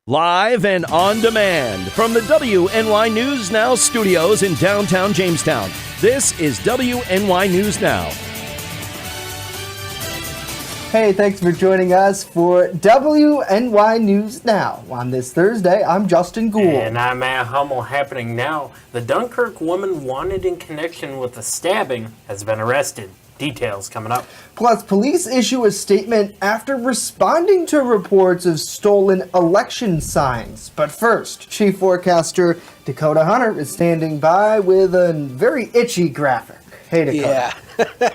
Live and on demand from the WNY News Now studios in downtown Jamestown. This is WNY News Now. Hey, thanks for joining us for WNY News Now. On this Thursday, I'm Justin Gould. And I'm Matt Hummel. Happening now, the Dunkirk woman wanted in connection with the stabbing has been arrested. Details coming up. Plus, police issue a statement after responding to reports of stolen election signs. But first, Chief Forecaster Dakota Hunter is standing by with a very itchy graphic. Hey, Dakota. Yeah.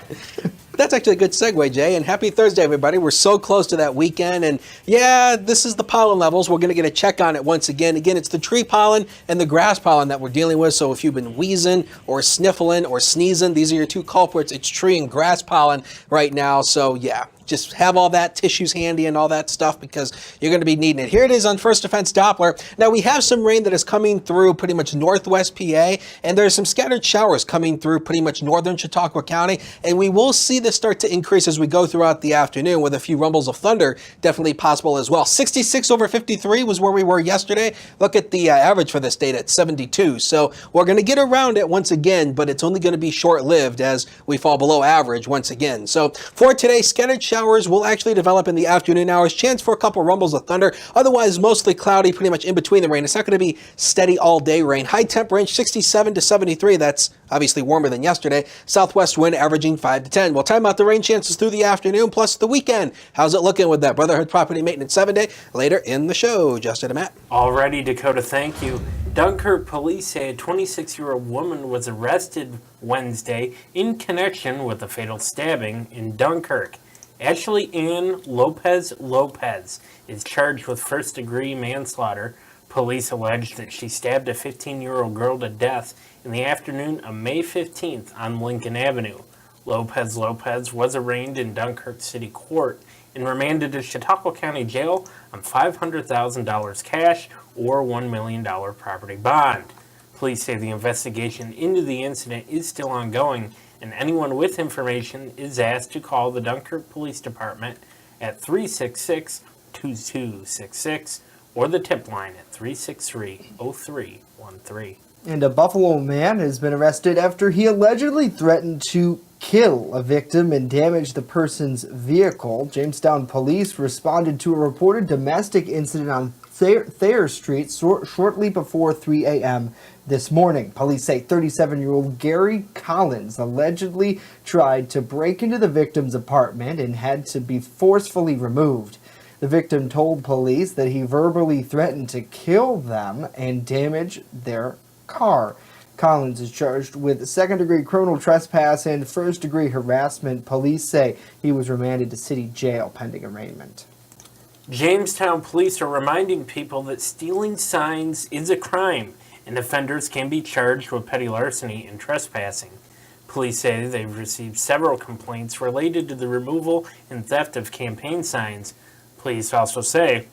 That's actually a good segue, Jay, and happy Thursday, everybody. We're so close to that weekend, and yeah, this is the pollen levels. We're going to get a check on it once again. Again, it's the tree pollen and the grass pollen that we're dealing with, so if you've been wheezing or sniffling or sneezing, these are your two culprits. It's tree and grass pollen right now, so yeah. Just have all that tissues handy and all that stuff because you're going to be needing it. Here it is on First Defense Doppler. Now we have some rain that is coming through pretty much northwest PA, and there's some scattered showers coming through pretty much northern Chautauqua County, and we will see this start to increase as we go throughout the afternoon with a few rumbles of thunder definitely possible as well. 66 over 53 was where we were yesterday. Look at the average for this date at 72. So we're going to get around it once again, but it's only going to be short-lived as we fall below average once again. So for today, scattered showers will actually develop in the afternoon hours. Chance for a couple rumbles of thunder. Otherwise, mostly cloudy, pretty much in between the rain. It's not going to be steady all day rain. High temp range 67 to 73. That's obviously warmer than yesterday. Southwest wind averaging 5 to 10. We'll time out the rain chances through the afternoon plus the weekend. How's it looking with that Brotherhood Property Maintenance 7-day? Later in the show. Justin and Matt. Alrighty, Dakota, thank you. Dunkirk police say a 26-year-old woman was arrested Wednesday in connection with a fatal stabbing in Dunkirk. Ashley Ann Lopez is charged with first-degree manslaughter. Police allege that she stabbed a 15-year-old girl to death in the afternoon of May 15th on Lincoln Avenue. Lopez was arraigned in Dunkirk City Court and remanded to Chautauqua County Jail on $500,000 cash or $1 million property bond. Police say the investigation into the incident is still ongoing, and anyone with information is asked to call the Dunkirk Police Department at 366-2266 or the tip line at 363-0313. And a Buffalo man has been arrested after he allegedly threatened to kill a victim and damage the person's vehicle. Jamestown police responded to a reported domestic incident on Thayer Street shortly before 3 a.m. this morning. Police say 37-year-old Gary Collins allegedly tried to break into the victim's apartment and had to be forcefully removed. The victim told police that he verbally threatened to kill them and damage their car. Collins is charged with second-degree criminal trespass and first-degree harassment. Police say he was remanded to city jail pending arraignment. Jamestown police are reminding people that stealing signs is a crime, and offenders can be charged with petty larceny and trespassing. Police say they've received several complaints related to the removal and theft of campaign signs. Police also say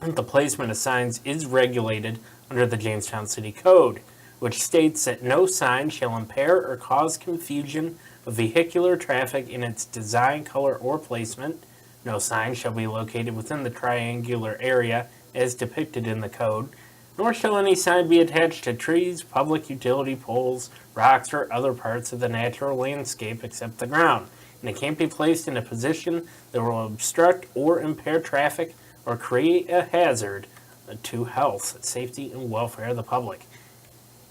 that the placement of signs is regulated under the Jamestown City Code, which states that no sign shall impair or cause confusion of vehicular traffic in its design, color, or placement. No sign shall be located within the triangular area as depicted in the code, nor shall any sign be attached to trees, public utility poles, rocks, or other parts of the natural landscape except the ground, and it can't be placed in a position that will obstruct or impair traffic or create a hazard to health, safety, and welfare of the public.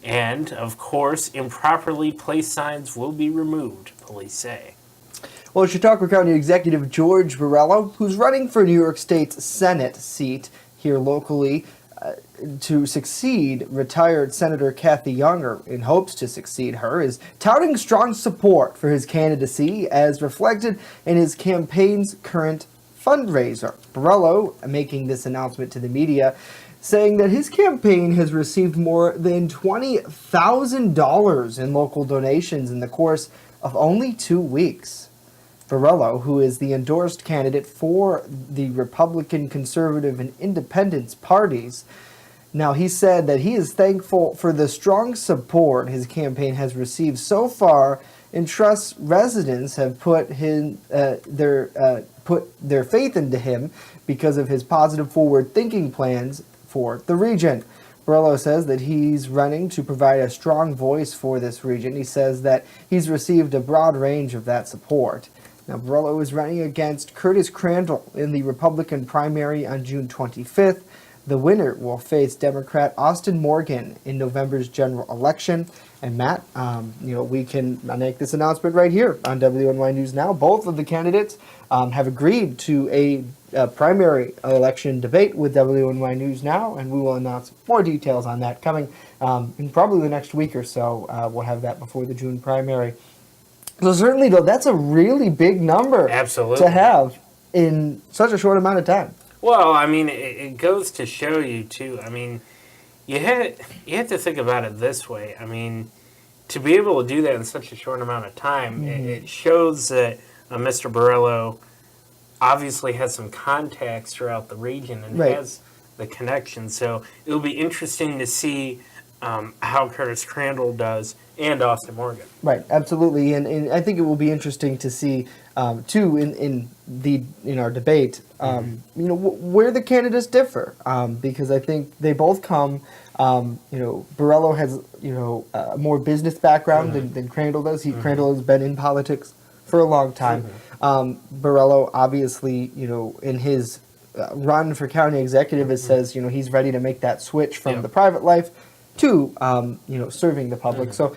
And, of course, improperly placed signs will be removed, police say. Well, Chautauqua County Executive George Borrello, who's running for New York State's Senate seat here locally to succeed retired Senator Kathy Younger, in hopes to succeed her, is touting strong support for his candidacy as reflected in his campaign's current fundraiser. Borrello, making this announcement to the media, saying that his campaign has received more than $20,000 in local donations in the course of only 2 weeks. Borrello, who is the endorsed candidate for the Republican, Conservative, and Independence parties, now he said that he is thankful for the strong support his campaign has received so far and trusts residents have put their faith into him because of his positive forward-thinking plans for the region. Borrello says that he's running to provide a strong voice for this region. He says that he's received a broad range of that support. Now, Borrello is running against Curtis Crandall in the Republican primary on June 25th. The winner will face Democrat Austin Morgan in November's general election. And Matt, we can make this announcement right here on WNY News Now. Both of the candidates have agreed to a primary election debate with WNY News Now, and we will announce more details on that coming in probably the next week or so. We'll have that before the June primary. So certainly, though, that's a really big number to have in such a short amount of time. Well, I mean, it goes to show you, too. I mean, you have to think about it this way. I mean, to be able to do that in such a short amount of time, it shows that Mr. Borrello obviously has some contacts throughout the region and has the connection. So it'll be interesting to see how Curtis Crandall does and Austin Morgan. Right, absolutely, and I think it will be interesting to see too in our debate, where the candidates differ, because I think they both come. Borrello has a more business background than Crandall does. Crandall has been in politics for a long time. Borrello, obviously, in his run for county executive, it says he's ready to make that switch from the private life to serving the public. So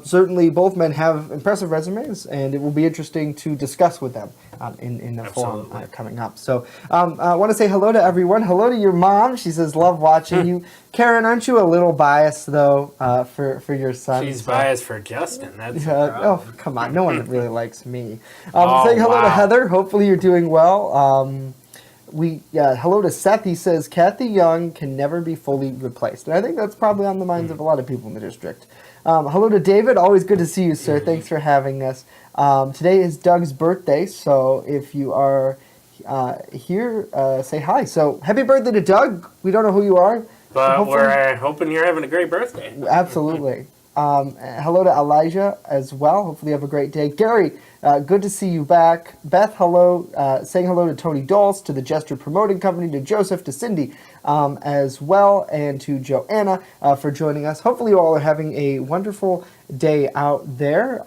certainly both men have impressive resumes, and it will be interesting to discuss with them in the forum coming up. So I want to say hello to everyone. Hello to your mom. She says, love watching you. Karen, aren't you a little biased, though, for your son? She's biased for Justin. That's oh, come on. No one really likes me. Saying hello to Heather. Hopefully you're doing well. Hello to Seth. He says, Kathy Young can never be fully replaced. And I think that's probably on the minds of a lot of people in the district. Hello to David. Always good to see you, sir. Thanks for having us. Today is Doug's birthday, so if you are here, say hi. So happy birthday to Doug. We don't know who you are. But we're hoping you're having a great birthday. Absolutely. Hello to Elijah as well. Hopefully you have a great day. Gary, good to see you back. Beth, hello. Saying hello to Tony Dulce, to the Jester Promoting Company, to Joseph, to Cindy as well, and to Joanna for joining us. Hopefully you all are having a wonderful day out there.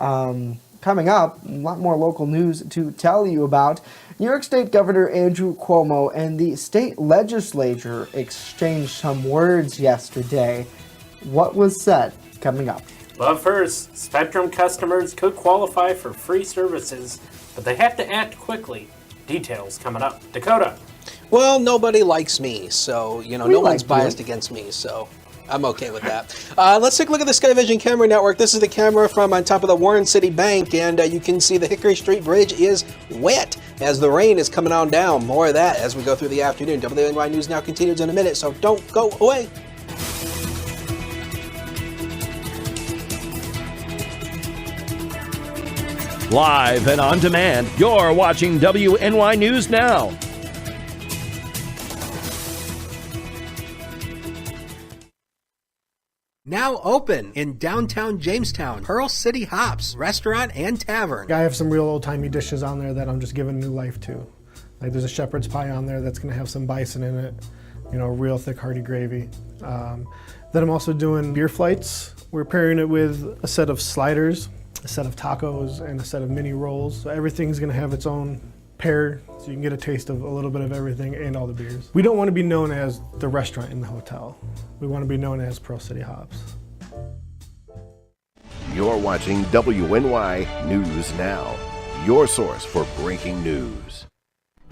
Coming up, a lot more local news to tell you about. New York State Governor Andrew Cuomo and the state legislature exchanged some words yesterday. What was said? Coming up. But first, Spectrum customers could qualify for free services, but they have to act quickly. Details coming up. Dakota. Well, nobody likes me, so, no one's biased against me, so I'm okay with that. Let's take a look at the Sky Vision camera network. This is the camera from on top of the Warren City Bank, and you can see the Hickory Street Bridge is wet as the rain is coming on down. More of that as we go through the afternoon. WNY News Now continues in a minute, so don't go away. Live and on demand, you're watching WNY News Now. Now open in downtown Jamestown, Pearl City Hops, restaurant and tavern. I have some real old-timey dishes on there that I'm just giving new life to. Like there's a shepherd's pie on there that's going to have some bison in it, real thick hearty gravy. Then I'm also doing beer flights. We're pairing it with a set of sliders, a set of tacos, and a set of mini rolls. So everything's going to have its own pair, so you can get a taste of a little bit of everything and all the beers. We don't want to be known as the restaurant in the hotel. We want to be known as Pearl City Hops. You're watching WNY News Now, your source for breaking news.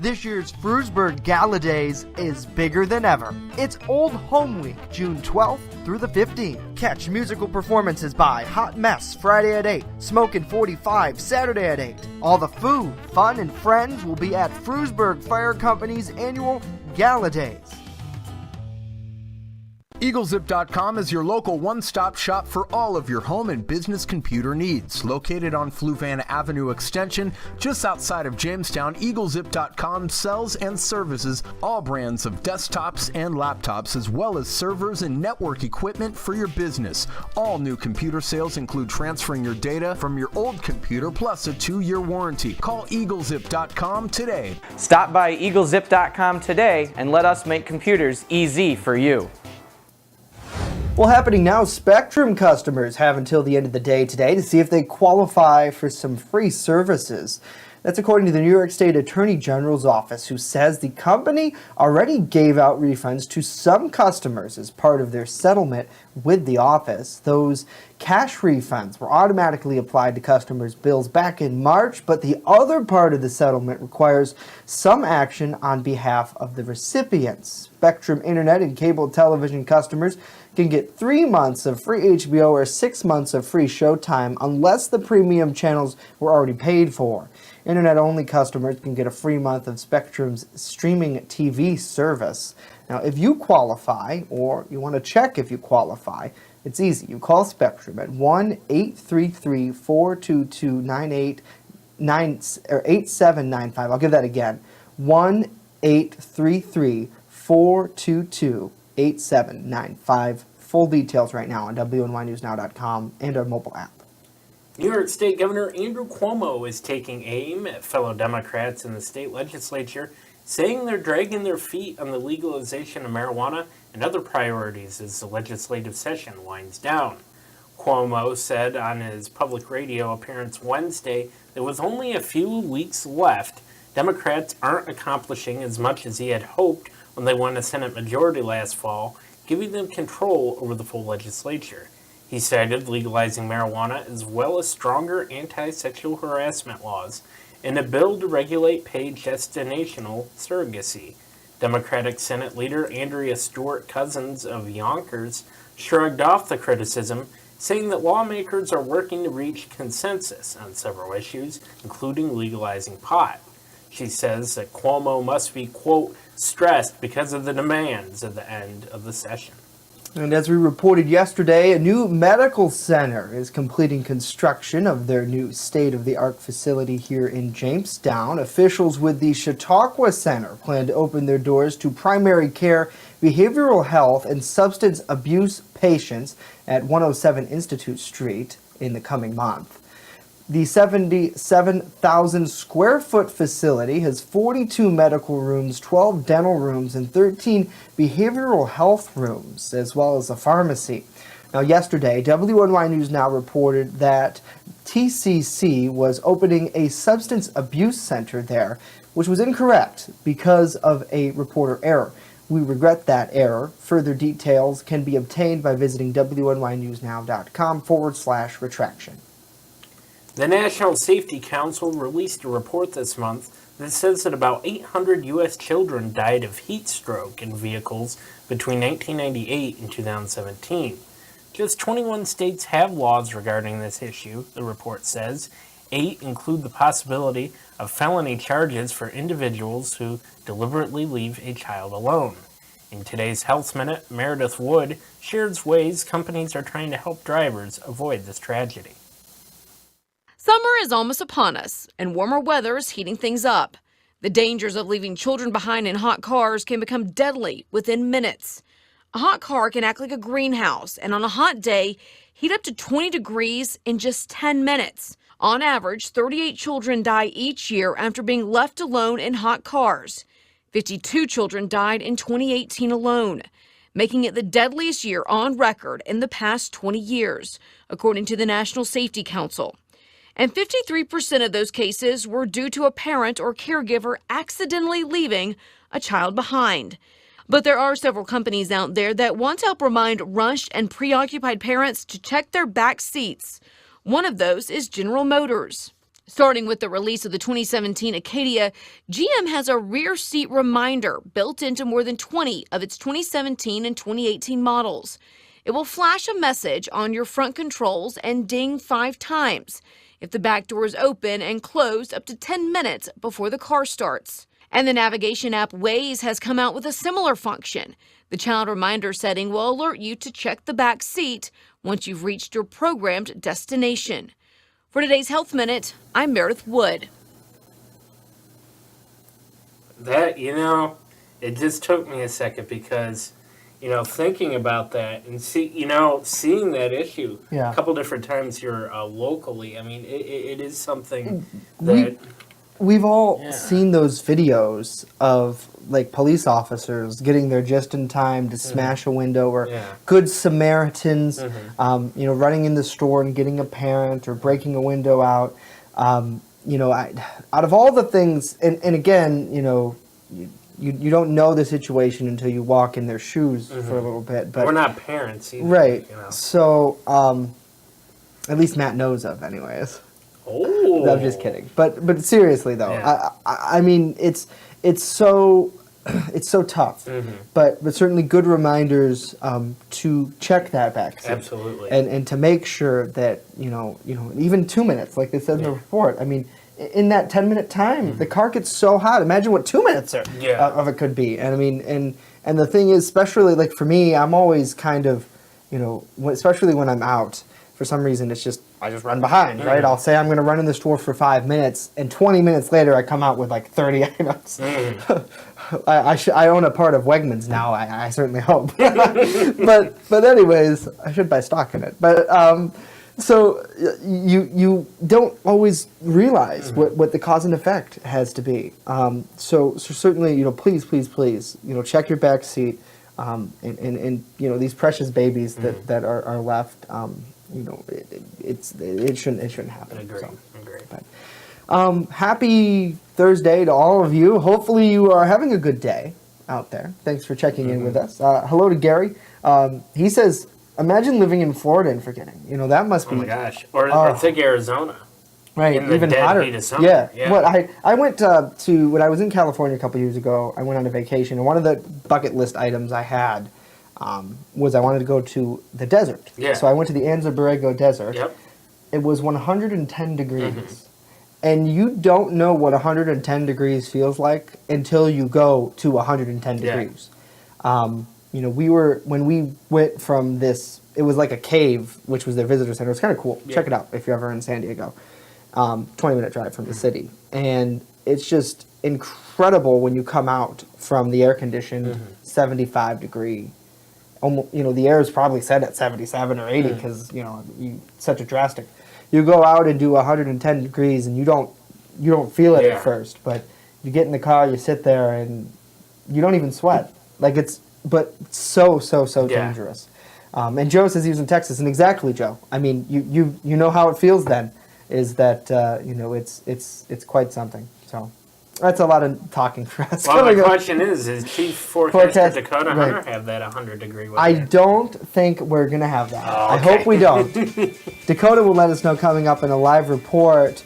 This year's Frewsburg Gala Days is bigger than ever. It's Old Home Week, June 12th through the 15th. Catch musical performances by Hot Mess Friday at 8, Smokin' 45 Saturday at 8. All the food, fun, and friends will be at Frewsburg Fire Company's annual Gala Days. EagleZip.com is your local one-stop shop for all of your home and business computer needs. Located on Fluvan Avenue Extension, just outside of Jamestown, EagleZip.com sells and services all brands of desktops and laptops, as well as servers and network equipment for your business. All new computer sales include transferring your data from your old computer, plus a 2-year warranty. Call EagleZip.com today. Stop by EagleZip.com today and let us make computers easy for you. Well, happening now, Spectrum customers have until the end of the day today to see if they qualify for some free services. That's according to the New York State Attorney General's office, who says the company already gave out refunds to some customers as part of their settlement with the office. Those cash refunds were automatically applied to customers' bills back in March, but the other part of the settlement requires some action on behalf of the recipients. Spectrum Internet and cable television customers can get 3 months of free HBO or 6 months of free Showtime unless the premium channels were already paid for. Internet-only customers can get a free month of Spectrum's streaming TV service. Now, if you qualify, or you want to check if you qualify, it's easy. You call Spectrum at 1-833-422-8795. I'll give that again. 1-833-422-8795. Full details right now on WNYNewsNow.com and our mobile app. New York State Governor Andrew Cuomo is taking aim at fellow Democrats in the state legislature, saying they're dragging their feet on the legalization of marijuana and other priorities as the legislative session winds down. Cuomo said on his public radio appearance Wednesday that with only a few weeks left, Democrats aren't accomplishing as much as he had hoped when they won a Senate majority last fall, giving them control over the full legislature. He cited legalizing marijuana as well as stronger anti-sexual harassment laws and a bill to regulate paid gestational surrogacy. Democratic Senate leader Andrea Stewart Cousins of Yonkers shrugged off the criticism, saying that lawmakers are working to reach consensus on several issues, including legalizing pot. She says that Cuomo must be, quote, stressed because of the demands at the end of the session. And as we reported yesterday, a new medical center is completing construction of their new state-of-the-art facility here in Jamestown. Officials with the Chautauqua Center plan to open their doors to primary care, behavioral health, and substance abuse patients at 107 Institute Street in the coming month. The 77,000 square foot facility has 42 medical rooms, 12 dental rooms, and 13 behavioral health rooms, as well as a pharmacy. Now, yesterday, WNY News Now reported that TCC was opening a substance abuse center there, which was incorrect because of a reporter error. We regret that error. Further details can be obtained by visiting WNYNewsNow.com/retraction. The National Safety Council released a report this month that says that about 800 U.S. children died of heat stroke in vehicles between 1998 and 2017. Just 21 states have laws regarding this issue, the report says. 8 include the possibility of felony charges for individuals who deliberately leave a child alone. In today's Health Minute, Meredith Wood shares ways companies are trying to help drivers avoid this tragedy. Summer is almost upon us, and warmer weather is heating things up. The dangers of leaving children behind in hot cars can become deadly within minutes. A hot car can act like a greenhouse, and on a hot day, heat up to 20 degrees in just 10 minutes. On average, 38 children die each year after being left alone in hot cars. 52 children died in 2018 alone, making it the deadliest year on record in the past 20 years, according to the National Safety Council. And 53% of those cases were due to a parent or caregiver accidentally leaving a child behind. But there are several companies out there that want to help remind rushed and preoccupied parents to check their back seats. One of those is General Motors. Starting with the release of the 2017 Acadia, GM has a rear seat reminder built into more than 20 of its 2017 and 2018 models. It will flash a message on your front controls and ding 5 times if the back door is open and closed up to 10 minutes before the car starts. And the navigation app Waze has come out with a similar function. The child reminder setting will alert you to check the back seat once you've reached your programmed destination. For today's Health Minute, I'm Meredith Wood. That, it just took me a second because, thinking about that and seeing that issue a couple different times here locally, I mean, it is something that... We've all seen those videos of like police officers getting there just in time to smash a window, or good Samaritans, running in the store and getting a parent or breaking a window out. Out of all the things, and again, you don't know the situation until you walk in their shoes for a little bit. But we're not parents either. Right. So, at least Matt knows of anyways. Oh. No, I'm just kidding. But seriously though, I mean it's so tough. But certainly good reminders to check that back seat. Absolutely. And to make sure that even 2 minutes, like they said in the report. I mean, in that 10-minute time, the car gets so hot. Imagine what 2 minutes of it could be. And I mean, and the thing is, especially like for me, I'm always kind of, especially when I'm out. For some reason, it's just, I just run behind, right? I'll say I'm going to run in the store for 5 minutes, and 20 minutes later, I come out with like 30 items. I own a part of Wegmans now, I certainly hope. but anyways, I should buy stock in it. But so you don't always realize what the cause and effect has to be. So certainly, please, check your back seat, and these precious babies that are left. It shouldn't happen. Agree. But, happy Thursday to all of you. Hopefully you are having a good day out there. Thanks for checking in with us. Hello to Gary. He says, imagine living in Florida and forgetting. That must be. Oh my gosh. Or think Arizona. Right, in the even dead hotter. Heat of summer. Yeah. What I went to when I was in California a couple years ago. I went on a vacation, and one of the bucket list items I had was I wanted to go to the desert. Yeah. So I went to the Anza Borrego Desert. Yep. It was 110 degrees. And you don't know what 110 degrees feels like until you go to 110 degrees. When we went from this, it was like a cave, which was their visitor center. It was kind of cool. Check it out if you're ever in San Diego. 20-minute drive from the city. And it's just incredible when you come out from the air-conditioned 75 degree. Almost, the air is probably set at 77 or 80 because, such a drastic. You go out and do 110 degrees and you don't feel it at first, but you get in the car, you sit there, and you don't even sweat. But so dangerous. And Joe says he was in Texas, and exactly, Joe. I mean, you know how it feels then, is that it's quite something. So that's a lot of talking for us. Well, my question is Chief Forecaster Dakota Hunter have that 100-degree weather? I don't think we're going to have that. Oh, okay. I hope we don't. Dakota will let us know coming up in a live report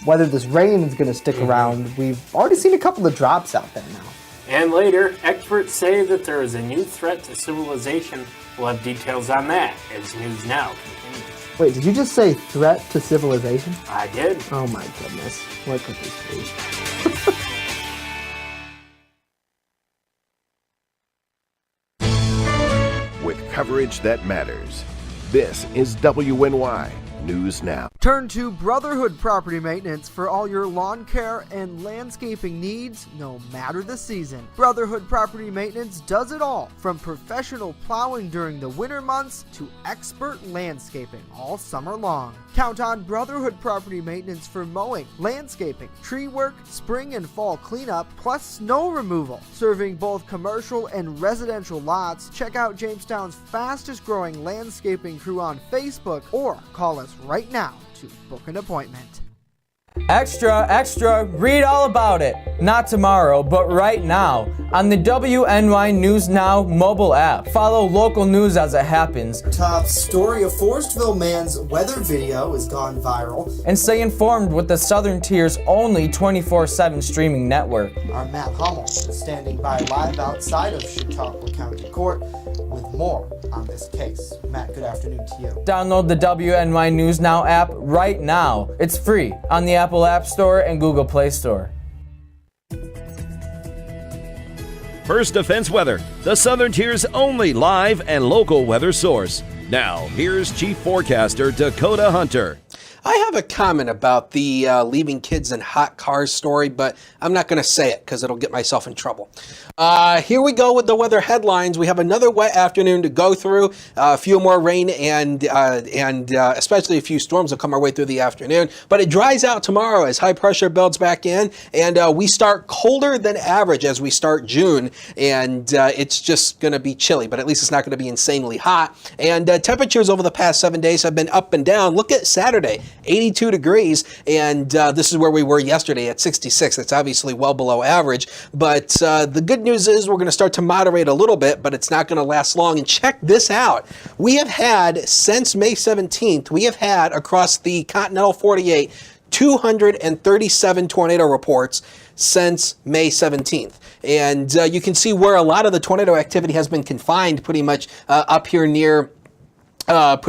whether this rain is going to stick around. We've already seen a couple of drops out there now. And later, experts say that there is a new threat to civilization. We'll have details on that as News Now continues. Wait, did you just say threat to civilization? I did. Oh my goodness. What could this be? With coverage that matters, this is WNY News Now. Turn to Brotherhood Property Maintenance for all your lawn care and landscaping needs, no matter the season. Brotherhood Property Maintenance does it all, from professional plowing during the winter months to expert landscaping all summer long. Count on Brotherhood Property Maintenance for mowing, landscaping, tree work, spring and fall cleanup, plus snow removal. Serving both commercial and residential lots, check out Jamestown's fastest growing landscaping crew on Facebook or call us right now to book an appointment. Extra, extra, read all about it. Not tomorrow, but right now on the WNY News Now mobile app. Follow local news as it happens. Top story: a Forestville man's weather video has gone viral. And stay informed with the Southern Tier's only 24/7 streaming network. Our Matt Hummel is standing by live outside of Chautauqua County Court with more on this case. Matt, good afternoon to you. Download the WNY News Now app right now. It's free on the Apple App Store and Google Play Store. First Defense Weather, the Southern Tier's only live and local weather source. Now, here's Chief Forecaster Dakota Hunter. I have a comment about the leaving kids in hot cars story, but I'm not going to say it because it'll get myself in trouble. Here we go with the weather headlines. We have another wet afternoon to go through. A few more rain and especially a few storms will come our way through the afternoon. But it dries out tomorrow as high pressure builds back in, and we start colder than average as we start June, and it's just going to be chilly, but at least it's not going to be insanely hot. And temperatures over the past 7 days have been up and down. Look at Saturday. 82 degrees, and this is where we were yesterday at 66. That's obviously well below average, but the good news is we're going to start to moderate a little bit, but it's not going to last long. And check this out. We have had, since May 17th, we have had across the continental 48, 237 tornado reports since May 17th. And you can see where a lot of the tornado activity has been confined pretty much up here near up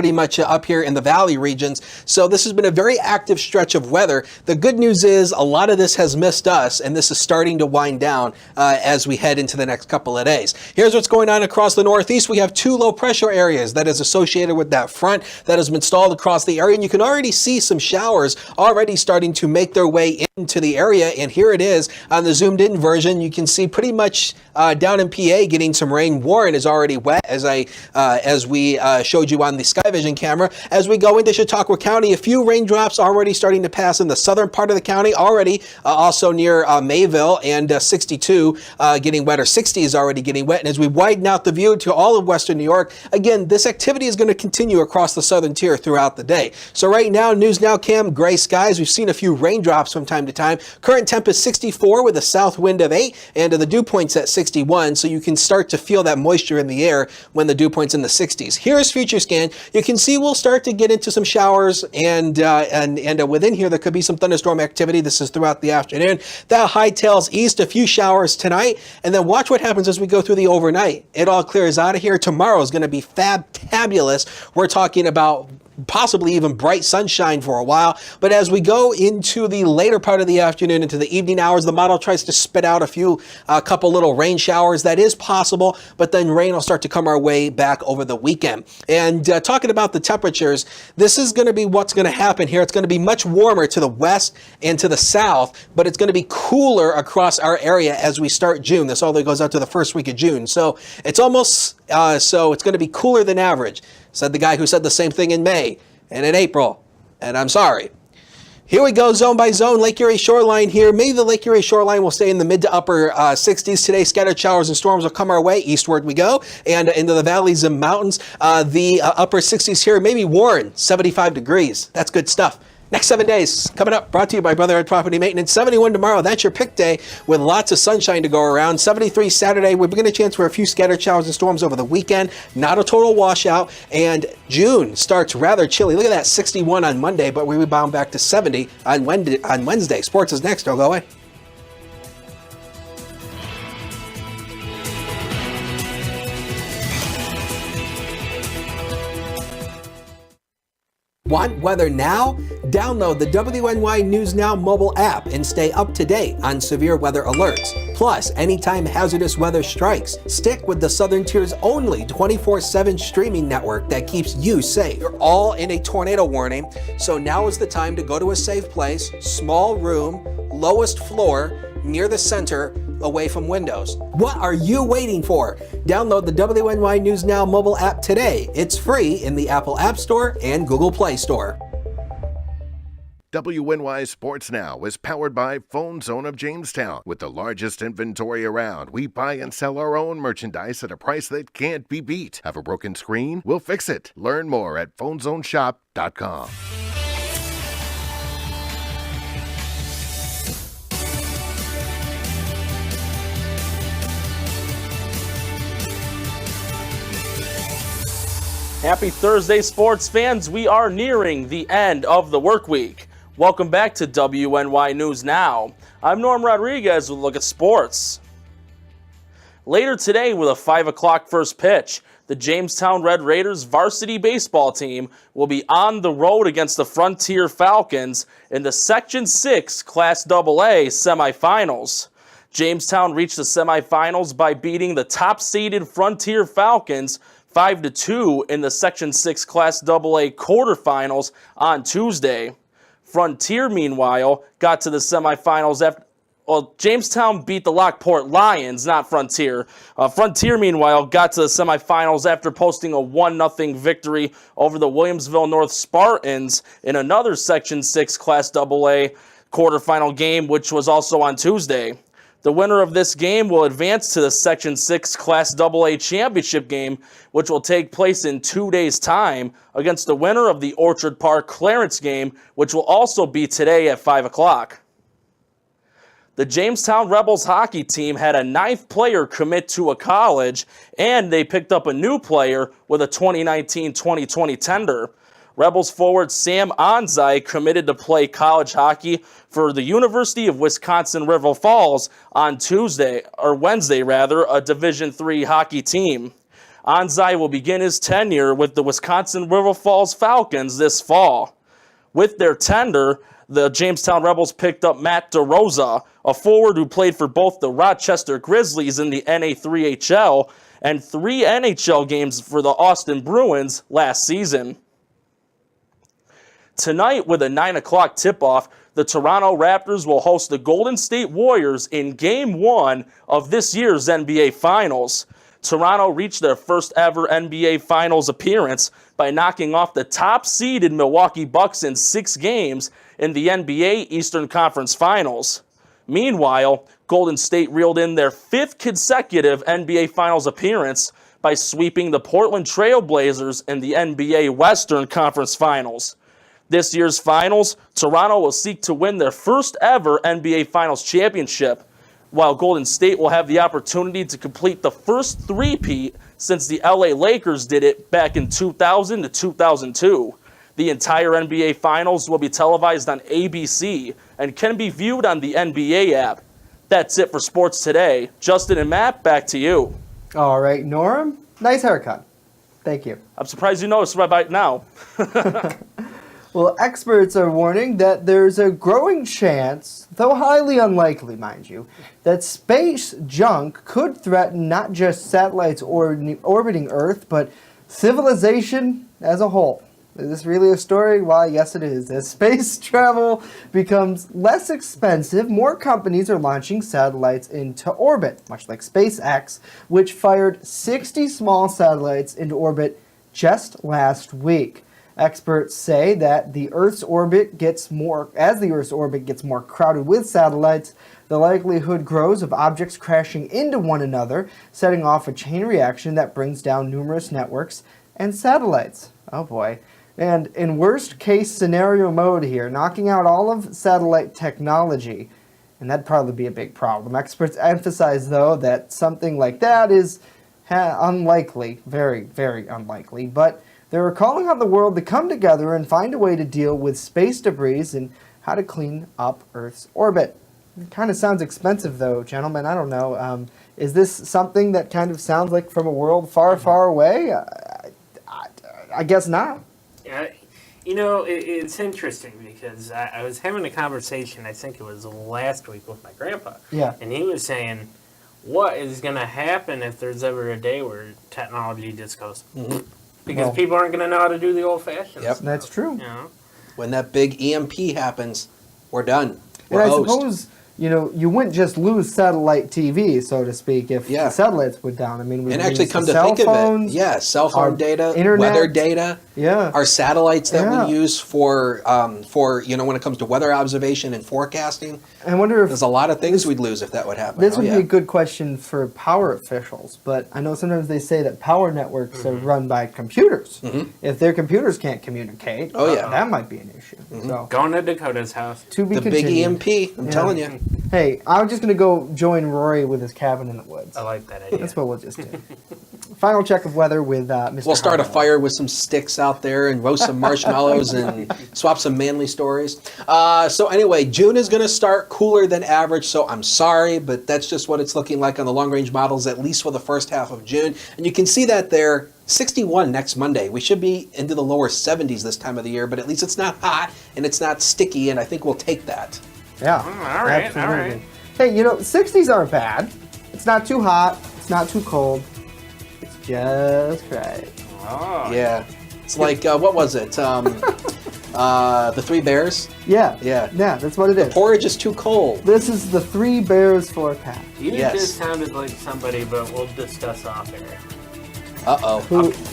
here in the valley regions. So this has been a very active stretch of weather. The good news is a lot of this has missed us, and this is starting to wind down as we head into the next couple of days. Here's what's going on across the Northeast. We have 2 low pressure areas that is associated with that front that has been installed across the area, and you can already see some showers already starting to make their way into the area. And here it is on the zoomed in version. You can see pretty much down in PA getting some rain. Warren is already wet, as we showed you on the Sky Vision camera. As we go into Chautauqua County, a few raindrops already starting to pass in the southern part of the county already, also near Mayville, and 62 getting wet, or 60 is already getting wet. And as we widen out the view to all of western New York, again, this activity is going to continue across the southern tier throughout the day. So right now, News Now Cam, gray skies. We've seen a few raindrops from time to time. Current temp is 64 with a south wind of 8, and the dew point's at 61, so you can start to feel that moisture in the air when the dew point's in the 60s. Here's future scan. You can see we'll start to get into some showers, and within here there could be some thunderstorm activity. This is throughout the afternoon. That hightails east, a few showers tonight, and then watch what happens as we go through the overnight. It all clears out of here. Tomorrow is going to be fabulous. We're talking about possibly even bright sunshine for a while. But as we go into the later part of the afternoon, into the evening hours, the model tries to spit out a couple little rain showers. That is possible, but then rain will start to come our way back over the weekend. And talking about the temperatures, this is going to be what's going to happen here. It's going to be much warmer to the west and to the south, but it's going to be cooler across our area as we start June. This all goes out to the first week of June. So it's almost, so it's going to be cooler than average, said the guy who said the same thing in May and in April, and I'm sorry. Here we go, zone by zone. Lake Erie shoreline here. Maybe the Lake Erie shoreline will stay in the mid to upper 60s today. Scattered showers and storms will come our way. Eastward we go, and into the valleys and mountains. The upper 60s here. Maybe Warren, 75 degrees. That's good stuff. Next 7 days coming up, brought to you by Brotherhood Property Maintenance. 71 tomorrow, that's your pick day with lots of sunshine to go around. 73 Saturday, we're getting a chance for a few scattered showers and storms over the weekend. Not a total washout. And June starts rather chilly. Look at that, 61 on Monday, but we rebound back to 70 on Wednesday. Sports is next, don't go away. Want weather now? Download the WNY News Now mobile app and stay up to date on severe weather alerts. Plus, anytime hazardous weather strikes, stick with the Southern Tier's only 24/7 streaming network that keeps you safe. You're all in a tornado warning, so now is the time to go to a safe place, small room, lowest floor, near the center, away from windows. What are you waiting for? Download the WNY News Now mobile app today. It's free in the Apple App Store and Google Play Store. WNY Sports Now is powered by Phone Zone of Jamestown. With the largest inventory around, we buy and sell our own merchandise at a price that can't be beat. Have a broken screen? We'll fix it. Learn more at phonezoneshop.com. Happy Thursday, sports fans. We are nearing the end of the work week. Welcome back to WNY News Now. I'm Norm Rodriguez with a look at sports. Later today with a 5 o'clock first pitch, the Jamestown Red Raiders varsity baseball team will be on the road against the Frontier Falcons in the Section 6 Class AA semifinals. Jamestown reached the semifinals by beating the top-seeded Frontier Falcons 5-2 in the Section 6 Class AA quarterfinals on Tuesday. Frontier, meanwhile, got to the semifinals after... Well, Jamestown beat the Lockport Lions, not Frontier. Frontier, meanwhile, got to the semifinals after posting a 1-0 victory over the Williamsville North Spartans in another Section 6 Class AA quarterfinal game, which was also on Tuesday. The winner of this game will advance to the Section 6 Class AA championship game, which will take place in 2 days' time against the winner of the Orchard Park Clarence game, which will also be today at 5 o'clock. The Jamestown Rebels hockey team had a 9th player commit to a college, and they picked up a new player with a 2019-2020 tender. Rebels forward Sam Anzai committed to play college hockey for the University of Wisconsin-River Falls on Wednesday, a Division III hockey team. Anzai will begin his tenure with the Wisconsin-River Falls Falcons this fall. With their tender, the Jamestown Rebels picked up Matt DeRosa, a forward who played for both the Rochester Grizzlies in the NA3HL and 3 NHL games for the Austin Bruins last season. Tonight, with a 9 o'clock tip-off, the Toronto Raptors will host the Golden State Warriors in Game 1 of this year's NBA Finals. Toronto reached their first ever NBA Finals appearance by knocking off the top-seeded Milwaukee Bucks in 6 games in the NBA Eastern Conference Finals. Meanwhile, Golden State reeled in their 5th consecutive NBA Finals appearance by sweeping the Portland Trail Blazers in the NBA Western Conference Finals. This year's finals, Toronto will seek to win their first ever NBA Finals championship, while Golden State will have the opportunity to complete the first three-peat since the LA Lakers did it back in 2000 to 2002. The entire NBA Finals will be televised on ABC and can be viewed on the NBA app. That's it for sports today. Justin and Matt, back to you. All right, Norm, nice haircut. Thank you. I'm surprised you noticed right now. Well, experts are warning that there's a growing chance, though highly unlikely, mind you, that space junk could threaten not just satellites orbiting Earth, but civilization as a whole. Is this really a story? Why, yes it is. As space travel becomes less expensive, more companies are launching satellites into orbit, much like SpaceX, which fired 60 small satellites into orbit just last week. Experts say that as the Earth's orbit gets more crowded with satellites, the likelihood grows of objects crashing into one another, setting off a chain reaction that brings down numerous networks and satellites. Oh boy. And in worst case scenario mode here, knocking out all of satellite technology, and that'd probably be a big problem. Experts emphasize, though, that something like that is unlikely, very, very unlikely, but they're calling on the world to come together and find a way to deal with space debris and how to clean up Earth's orbit. It kind of sounds expensive, though, gentlemen. I don't know. Is this something that kind of sounds like from a world far, far away? I guess not. You know, it's interesting because I was having a conversation, I think it was last week, with my grandpa. Yeah. And he was saying, what is going to happen if there's ever a day where technology just goes... Mm-hmm. Because people aren't going to know how to do the old-fashioned stuff. That's true. You know? When that big EMP happens, we're done. And I suppose, you wouldn't just lose satellite TV, so to speak, if the satellites went down. I mean, we actually come to think of it, cell phone data, internet, weather data, our satellites that we use for when it comes to weather observation and forecasting. I wonder if there's a lot of things we'd lose if that would happen. This would be a good question for power officials, but I know sometimes they say that power networks are run by computers. If their computers can't communicate, that might be an issue. So going to Dakota's house. To be the continued. big EMP, I'm telling you. Hey, I'm just going to go join Rory with his cabin in the woods. I like that idea. That's what we'll just do. Final check of weather with Mr. We'll start a fire with some sticks out there and roast some marshmallows and swap some manly stories. So anyway, June is going to start cooler than average, so I'm sorry, but that's just what it's looking like on the long-range models, at least for the first half of June. And you can see that there. 61 next Monday. We should be into the lower 70s this time of the year, but at least it's not hot and it's not sticky, and I think we'll take that. Yeah. All right. Absolutely. Hey, 60s aren't bad. It's not too hot. It's not too cold. It's just right. Oh. Yeah. It's like, what was it? The Three Bears? Yeah. Yeah. Yeah, that's what it is. Porridge is too cold. This is the Three Bears for a Pack. You Yes. just sounded like somebody, but we'll discuss off air. Uh-oh.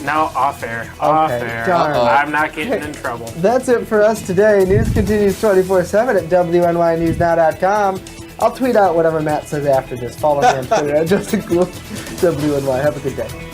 No, off air. Off air. darn. I'm not getting in trouble. That's it for us today. News continues 24/7 at WNYNewsNow.com. I'll tweet out whatever Matt says after this. Follow me on Twitter at JustinCool. WNY. Have a good day.